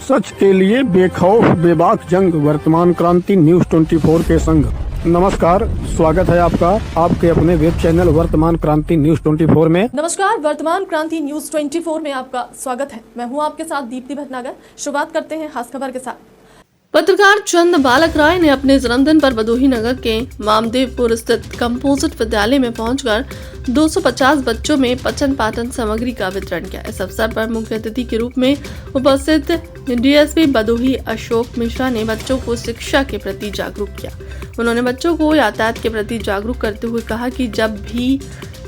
सच के लिए बेखौफ बेबाक जंग, वर्तमान क्रांति न्यूज 24 के संग। नमस्कार, स्वागत है आपका आपके अपने वेब चैनल वर्तमान क्रांति न्यूज 24 में। नमस्कार, वर्तमान क्रांति न्यूज 24 में आपका स्वागत है। मैं हूं आपके साथ दीप्ति भटनागर। शुरुआत करते हैं खास खबर के साथ। पत्रकार चंद बालक राय ने अपने जन्मदिन पर भदोही नगर के मामदेवपुर स्थित कंपोजिट विद्यालय में पहुंचकर 250 बच्चों में पठन पाठन सामग्री का वितरण किया। इस अवसर पर मुख्य अतिथि के रूप में उपस्थित डीएसपी भदोही अशोक मिश्रा ने बच्चों को शिक्षा के प्रति जागरूक किया। उन्होंने बच्चों को यातायात के प्रति जागरूक करते हुए कहा कि जब भी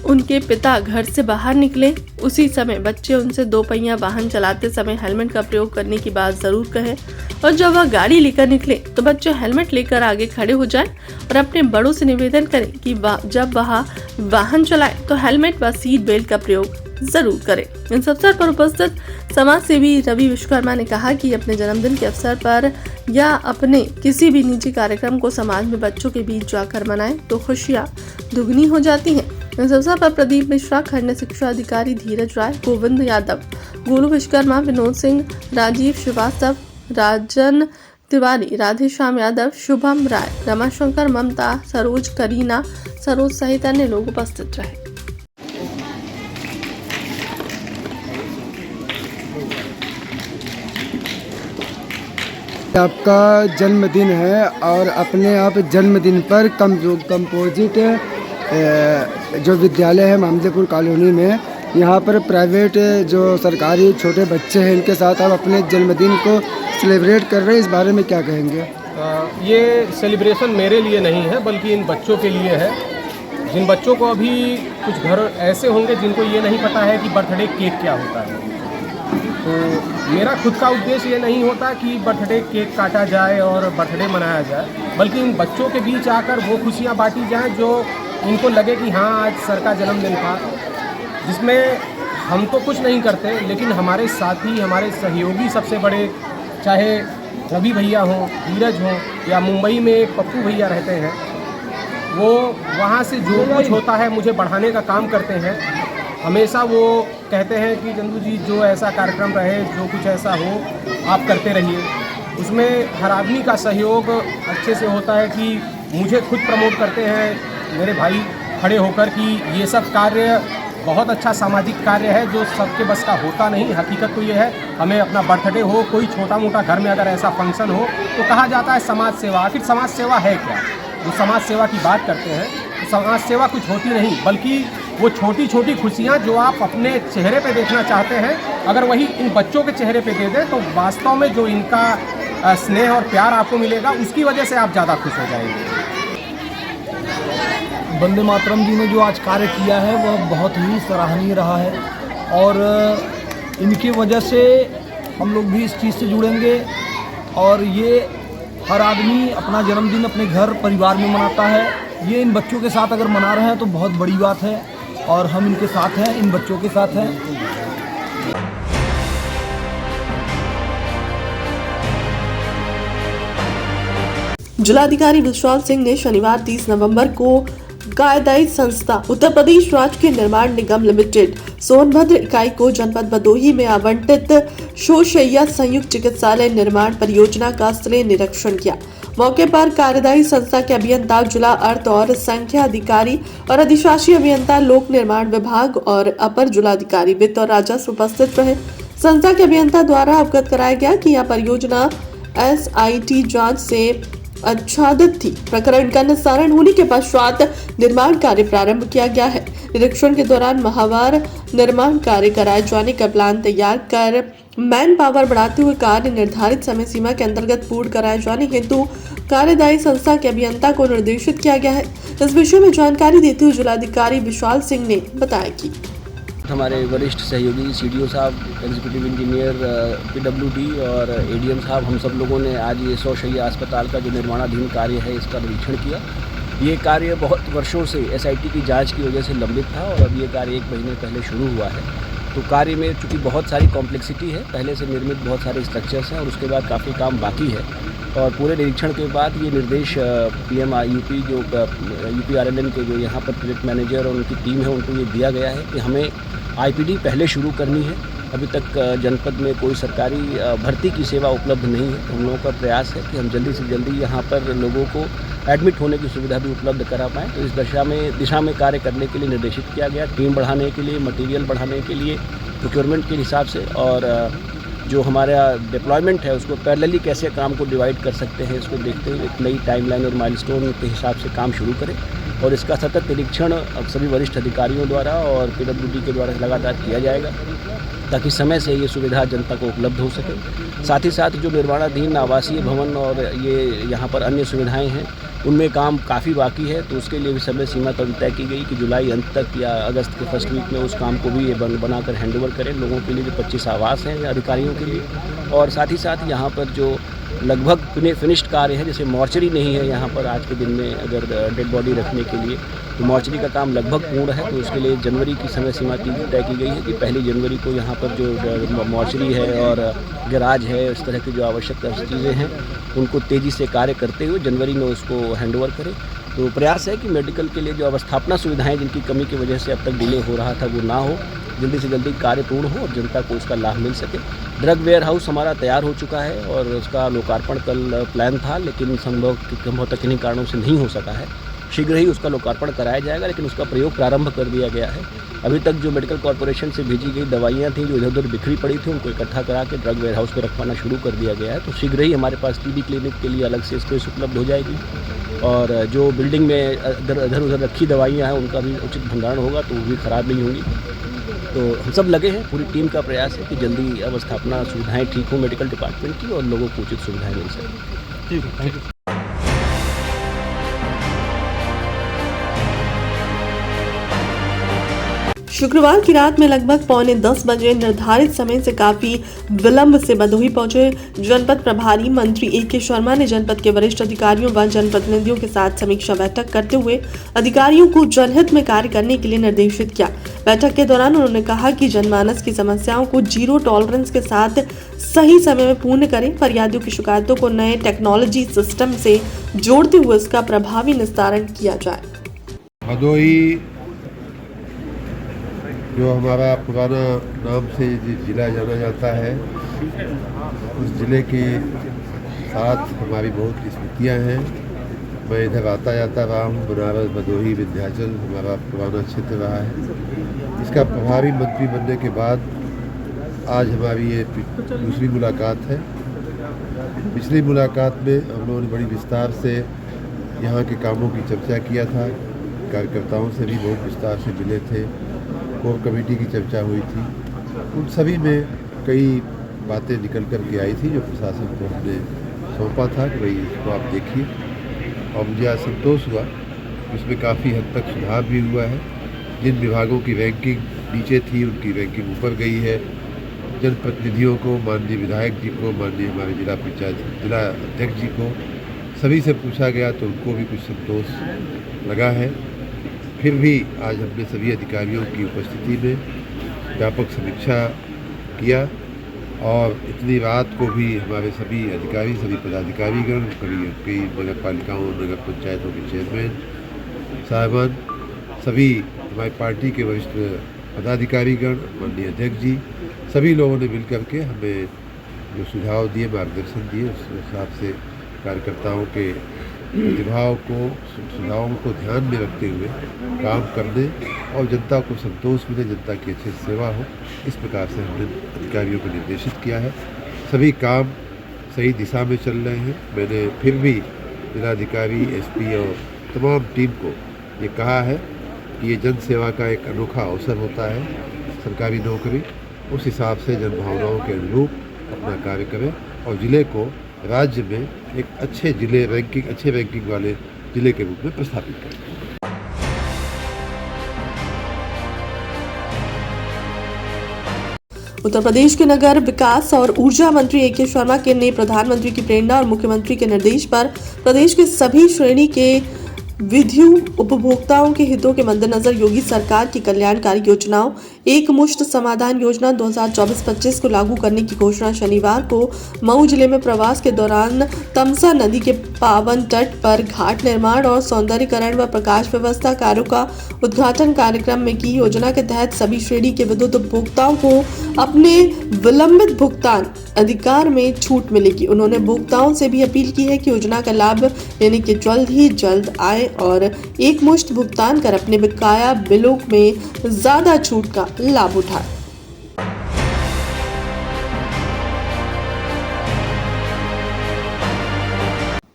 उनके पिता घर से बाहर निकले उसी समय बच्चे उनसे 2 पहिया वाहन चलाते समय हेलमेट का प्रयोग करने की बात जरूर कहें और जब वह गाड़ी लेकर निकले तो बच्चे हेलमेट लेकर आगे खड़े हो जाएं और अपने बड़ों से निवेदन करें कि जब वह वाहन चलाए तो हेलमेट व सीट बेल्ट का प्रयोग जरूर करें। इस अवसर पर उपस्थित समाज सेवी रवि विश्वकर्मा ने कहा कि अपने जन्मदिन के अवसर पर या अपने किसी भी निजी कार्यक्रम को समाज में बच्चों के बीच जाकर मनाएं तो खुशियां दुगनी हो जाती हैं। इस अवसर पर प्रदीप मिश्रा, खंड शिक्षा अधिकारी धीरज राय, गोविंद यादव, गोलू विश्वकर्मा, विनोद सिंह, राजीव श्रीवास्तव, राजन तिवारी, राधेश्याम यादव, शुभम राय, रमाशंकर, ममता, सरोज, करीना, सरोज सहित अन्य लोग उपस्थित रहे। आपका जन्मदिन है और अपने आप जन्मदिन पर कंपोजिट जो विद्यालय है मामदेवपुर कॉलोनी में, यहाँ पर प्राइवेट जो सरकारी छोटे बच्चे हैं इनके साथ आप अपने जन्मदिन को सेलिब्रेट कर रहे हैं, इस बारे में क्या कहेंगे? ये सेलिब्रेशन मेरे लिए नहीं है बल्कि इन बच्चों के लिए है। जिन बच्चों को अभी कुछ घर ऐसे होंगे जिनको ये नहीं पता है कि बर्थडे केक क्या होता है, तो मेरा खुद का उद्देश्य ये नहीं होता कि बर्थडे केक काटा जाए और बर्थडे मनाया जाए, बल्कि इन बच्चों के बीच आकर वो खुशियाँ बांटी जाएँ जो इनको लगे कि हाँ आज सर का जन्मदिन था, जिसमें हम तो कुछ नहीं करते लेकिन हमारे साथी, हमारे सहयोगी सबसे बड़े, चाहे रवि भैया हों, धीरज हों या मुंबई में एक पप्पू भैया रहते हैं, वो वहाँ से जो कुछ होता है मुझे बढ़ाने का काम करते हैं। हमेशा वो कहते हैं कि चंदू जी जो ऐसा कार्यक्रम रहे, जो कुछ ऐसा हो आप करते रहिए। उसमें हर आदमी का सहयोग अच्छे से होता है कि मुझे खुद प्रमोट करते हैं मेरे भाई खड़े होकर कि ये सब कार्य बहुत अच्छा सामाजिक कार्य है जो सबके बस का होता नहीं। हकीकत तो ये है, हमें अपना बर्थडे हो, कोई छोटा मोटा घर में अगर ऐसा फंक्शन हो तो कहा जाता है समाज सेवा। आखिर समाज सेवा है क्या? जो समाज सेवा की बात करते हैं तो समाज सेवा कुछ होती नहीं, बल्कि वो छोटी छोटी खुशियाँ जो आप अपने चेहरे पे देखना चाहते हैं, अगर वही इन बच्चों के चेहरे पे दे दें तो वास्तव में जो इनका स्नेह और प्यार आपको मिलेगा उसकी वजह से आप ज़्यादा खुश हो जाएंगे। वंदे मातरम जी ने जो आज कार्य किया है वह बहुत ही सराहनीय रहा है और इनकी वजह से हम लोग भी इस चीज़ से जुड़ेंगे और ये हर आदमी अपना जन्मदिन अपने घर परिवार में मनाता है। ये इन बच्चों के साथ अगर मना रहे हैं तो बहुत बड़ी बात है और हम इनके साथ हैं, इन बच्चों के साथ हैं। जिलाधिकारी विशाल सिंह ने शनिवार 30 नवंबर को कायदाई संस्था उत्तर प्रदेश राज्य के निर्माण निगम लिमिटेड सोनभद्र इकाई को जनपद भदोही में आवंटित शोशैया संयुक्त चिकित्सालय निर्माण परियोजना का स्थलीय निरीक्षण किया। मौके पर कार्यदायी संस्था के अभियंता, जिला अर्थ और संख्या अधिकारी और अधिशासी अभियंता, लोक निर्माण विभाग और अपर जिलाधिकारी वित्त और राजस्व उपस्थित रहे। संस्था के अभियंता द्वारा अवगत कराया गया कि यह परियोजना SIT जांच से आच्छादित थी। प्रकरण का निस्तारण होने के पश्चात निर्माण कार्य प्रारंभ किया गया है। निरीक्षण के दौरान माहवार निर्माण कार्य कराए जाने का प्लान तैयार कर मैन पावर बढ़ाते हुए कार्य निर्धारित समय सीमा के अंतर्गत पूर्ण कराए जाने हेतु कार्यदायी संस्था के अभियंता को निर्देशित किया गया है। इस विषय में जानकारी देते हुए जिलाधिकारी विशाल सिंह ने बताया कि हमारे वरिष्ठ सहयोगी CDO साहब, एग्जीक्यूटिव इंजीनियर PWD और ADM साहब, हम सब लोगों ने आज ये शौशैया अस्पताल का जो निर्माणाधीन कार्य है इसका निरीक्षण किया। ये कार्य बहुत वर्षों से SIT की जांच की वजह से लंबित था और अब ये कार्य 1 महीने पहले शुरू हुआ है। तो कार्य में चूँकि बहुत सारी कॉम्प्लेक्सिटी है, पहले से निर्मित बहुत सारे स्ट्रक्चर्स हैं और उसके बाद काफ़ी काम बाकी है और पूरे निरीक्षण के बाद ये निर्देश PMIUP जो UPRLN के जो यहाँ पर प्रोजेक्ट मैनेजर और उनकी टीम है उनको ये दिया गया है कि हमें IPD पहले शुरू करनी है अभी तक जनपद में कोई सरकारी भर्ती की सेवा उपलब्ध नहीं है। हम लोगों का प्रयास है कि हम जल्दी से जल्दी यहाँ पर लोगों को एडमिट होने की सुविधा भी उपलब्ध करा पाएँ। तो इस दिशा में कार्य करने के लिए निर्देशित किया गया, टीम बढ़ाने के लिए, मटेरियल बढ़ाने के लिए, प्रोक्योरमेंट के हिसाब से, और जो हमारा डिप्लॉयमेंट है उसको पैरेलली कैसे काम को डिवाइड कर सकते हैं, इसको देखते हुए एक नई टाइमलाइन और माइलस्टोन के हिसाब से काम शुरू करें। और इसका सतत निरीक्षण सभी वरिष्ठ अधिकारियों द्वारा और PWD के द्वारा लगातार किया जाएगा ताकि समय से ये सुविधा जनता को उपलब्ध हो सके। साथ ही साथ जो निर्माणाधीन आवासीय भवन और ये यहाँ पर अन्य सुविधाएं हैं उनमें काम काफ़ी बाकी है, तो उसके लिए भी समय सीमा तय की गई कि जुलाई अंत तक या अगस्त के फर्स्ट वीक में उस काम को भी ये बनाकर हैंडओवर करें लोगों के लिए जो 25 आवास हैं अधिकारियों के लिए। और साथ ही साथ यहाँ पर जो लगभग फिनिश्ड कार्य है, जैसे मॉर्चरी नहीं है यहाँ पर आज के दिन में अगर डेड बॉडी रखने के लिए, तो मॉर्चरी का काम लगभग पूर्ण है। तो उसके लिए जनवरी की समय सीमा तय की गई है कि 1 जनवरी को यहाँ पर जो मॉर्चरी है और गैराज है, इस तरह की जो आवश्यक चीज़ें हैं उनको तेज़ी से कार्य करते हुए जनवरी में उसको हैंडओवर करें। तो प्रयास है कि मेडिकल के लिए जो अवस्थापना सुविधाएं जिनकी कमी की वजह से अब तक डिले हो रहा था वो ना हो, जल्दी से जल्दी कार्य पूर्ण हो और जनता को उसका लाभ मिल सके। ड्रग वेयर हाउस हमारा तैयार हो चुका है और उसका लोकार्पण कल प्लान था, लेकिन संभवतः किन्हीं कारणों से नहीं हो सका है। शीघ्र ही उसका लोकार्पण कराया जाएगा, लेकिन उसका प्रयोग प्रारंभ कर दिया गया है। अभी तक जो मेडिकल कॉरपोरेशन से भेजी गई दवाइयाँ थी जो इधर उधर बिखरी पड़ी थी, उनको इकट्ठा करा के ड्रग वेयर हाउस में रखवाना शुरू कर दिया गया है। तो शीघ्र ही हमारे पास TB क्लिनिक के लिए अलग से स्पेस उपलब्ध हो जाएगी और जो बिल्डिंग में इधर उधर रखी दवाइयाँ हैं उनका भी उचित भंडारण होगा, तो वो भी ख़राब नहीं होंगी। तो हम सब लगे हैं, पूरी टीम का प्रयास है कि जल्दी अवस्थापना सुविधाएं ठीक हों मेडिकल डिपार्टमेंट की और लोगों को उचित सुविधाएं मिल सकें। ठीक है, थैंक यू। शुक्रवार की रात में लगभग 9:45 बजे निर्धारित समय से काफी विलंब से भदोही पहुंचे जनपद प्रभारी मंत्री AK शर्मा ने जनपद के वरिष्ठ अधिकारियों व जनप्रतिनिधियों के साथ समीक्षा बैठक करते हुए अधिकारियों को जनहित में कार्य करने के लिए निर्देशित किया। बैठक के दौरान उन्होंने कहा कि जनमानस की समस्याओं को जीरो टॉलरेंस के साथ सही समय में पूर्ण करें, फरियादियों की शिकायतों को नए टेक्नोलॉजी सिस्टम से जोड़ते हुए इसका प्रभावी निस्तारण किया जाए। भदोही जो हमारा पुराना नाम से जिला जाना जाता है, उस जिले के साथ हमारी बहुत स्मृतियाँ हैं। मैं इधर आता जाता रहा हूँ, बनारस, भदोही, विंध्याचल हमारा पुराना क्षेत्र रहा है। इसका प्रभारी मंत्री बनने के बाद आज हमारी ये दूसरी मुलाकात है। पिछली मुलाकात में हम लोगों ने बड़ी विस्तार से यहाँ के कामों की चर्चा किया था, कार्यकर्ताओं से भी बहुत विस्तार से मिले थे, कोर कमेटी की चर्चा हुई थी। उन सभी में कई बातें निकल कर के आई थी जो प्रशासन को हमने सौंपा था कि भाई इसको आप देखिए, और मुझे आज संतोष हुआ, इसमें काफ़ी हद तक सुधार भी हुआ है। जिन विभागों की रैंकिंग नीचे थी उनकी रैंकिंग ऊपर गई है। जनप्रतिनिधियों को, माननीय विधायक जी को, माननीय हमारे जिला अध्यक्ष जी को, सभी से पूछा गया तो उनको भी कुछ संतोष लगा है। फिर भी आज हमने सभी अधिकारियों की उपस्थिति में व्यापक समीक्षा किया और इतनी रात को भी हमारे सभी अधिकारी, सभी पदाधिकारीगण, कई नगर पालिकाओं, नगर पंचायतों के चेयरमैन साहिबान, सभी हमारी पार्टी के वरिष्ठ पदाधिकारीगण, माननीय अध्यक्ष जी, सभी लोगों ने मिलकर के हमें जो सुझाव दिए, मार्गदर्शन दिए, उस हिसाब से कार्यकर्ताओं के प्रतिभाव को, सुझावों को ध्यान में रखते हुए काम करने और जनता को संतोष मिले, जनता की अच्छी सेवा हो, इस प्रकार से हमने अधिकारियों को निर्देशित किया है। सभी काम सही दिशा में चल रहे हैं। मैंने फिर भी जिलाधिकारी, SP और तमाम टीम को ये कहा है कि ये जन सेवा का एक अनोखा अवसर होता है, सरकारी नौकरी, उस हिसाब से जनभावनाओं के अनुरूप अपना कार्य करें और जिले को राज्य में एक अच्छे रैंकिंग वाले जिले के रूप में प्रस्थापित करें। उत्तर प्रदेश के नगर विकास और ऊर्जा मंत्री AK शर्मा ने प्रधानमंत्री की प्रेरणा और मुख्यमंत्री के निर्देश पर प्रदेश के सभी श्रेणी के विधियों उपभोक्ताओं के हितों के मद्देनजर योगी सरकार की कल्याणकारी योजनाओं एक मुश्त समाधान योजना 2024-25 को लागू करने की घोषणा शनिवार को मऊ जिले में प्रवास के दौरान तमसा नदी के पावन तट पर घाट निर्माण और सौंदर्यीकरण व प्रकाश व्यवस्था कार्यों का उद्घाटन कार्यक्रम में की। योजना के तहत सभी श्रेणी के विद्युत उपभोक्ताओं को अपने विलंबित भुगतान अधिकार में छूट मिलेगी। उन्होंने उपभोक्ताओं से भी अपील की है कि योजना का लाभ लेने के जल्द ही जल्द आए और एक मुश्त भुगतान कर अपने बकाया बिलों में ज्यादा छूट का लाभ उठाएं।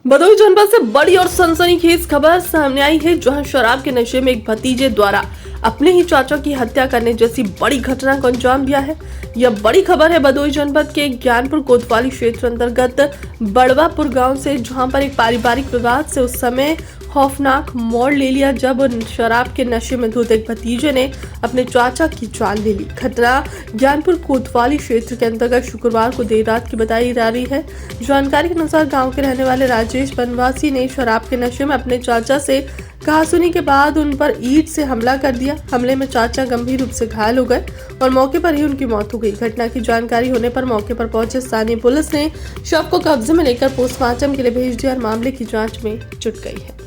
भदोही जनपद से बड़ी और सनसनीखेज खबर सामने आई है, जहां शराब के नशे में एक भतीजे द्वारा अपने ही चाचा की हत्या करने जैसी बड़ी घटना को अंजाम दिया है। यह बड़ी खबर है भदोही जनपद के ज्ञानपुर कोतवाली क्षेत्र अंतर्गत बड़वापुर गांव से, जहां पर एक पारिवारिक विवाद से उस समय खौफनाक मोड़ ले लिया जब शराब के नशे में धुत एक भतीजे ने अपने चाचा की जान ले ली। घटना ज्ञानपुर कोतवाली क्षेत्र के अंतर्गत शुक्रवार को देर रात की बताई जा रही है। जानकारी के अनुसार गांव के रहने वाले राजेश बनवासी ने शराब के नशे में अपने चाचा से कहासुनी के बाद उन पर ईंट से हमला कर दिया। हमले में चाचा गंभीर रूप से घायल हो गए और मौके पर ही उनकी मौत हो गई। घटना की जानकारी होने पर मौके पर पहुंचे स्थानीय पुलिस ने शव को कब्जे में लेकर पोस्टमार्टम के लिए भेज दिया और मामले की जांच में जुट गई है।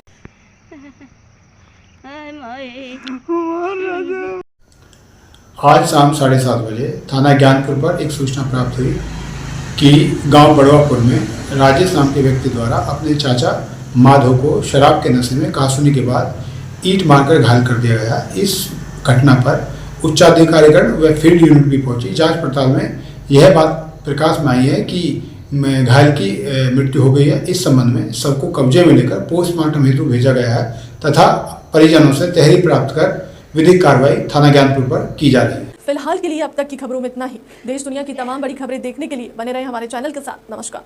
आज शाम 7:30 बजे थाना ज्ञानपुर पर एक सूचना प्राप्त हुई कि गांव बड़वापुर में राजेश नाम के व्यक्ति द्वारा अपने चाचा माधव को शराब के नशे में कहासुनी के बाद ईंट मारकर घायल कर दिया गया। इस घटना पर उच्चाधिकारीगण व फील्ड यूनिट भी पहुंची। जांच पड़ताल में यह बात प्रकाश में आई है कि घायल की मृत्यु हो गई है। इस संबंध में शव को कब्जे में लेकर पोस्टमार्टम हेतु भेजा गया है तथा परिजनों से तहरीर प्राप्त कर विधिक कार्रवाई थाना ज्ञानपुर पर की जा रही है। फिलहाल के लिए अब तक की खबरों में इतना ही। देश दुनिया की तमाम बड़ी खबरें देखने के लिए बने रहे हमारे चैनल के साथ। नमस्कार।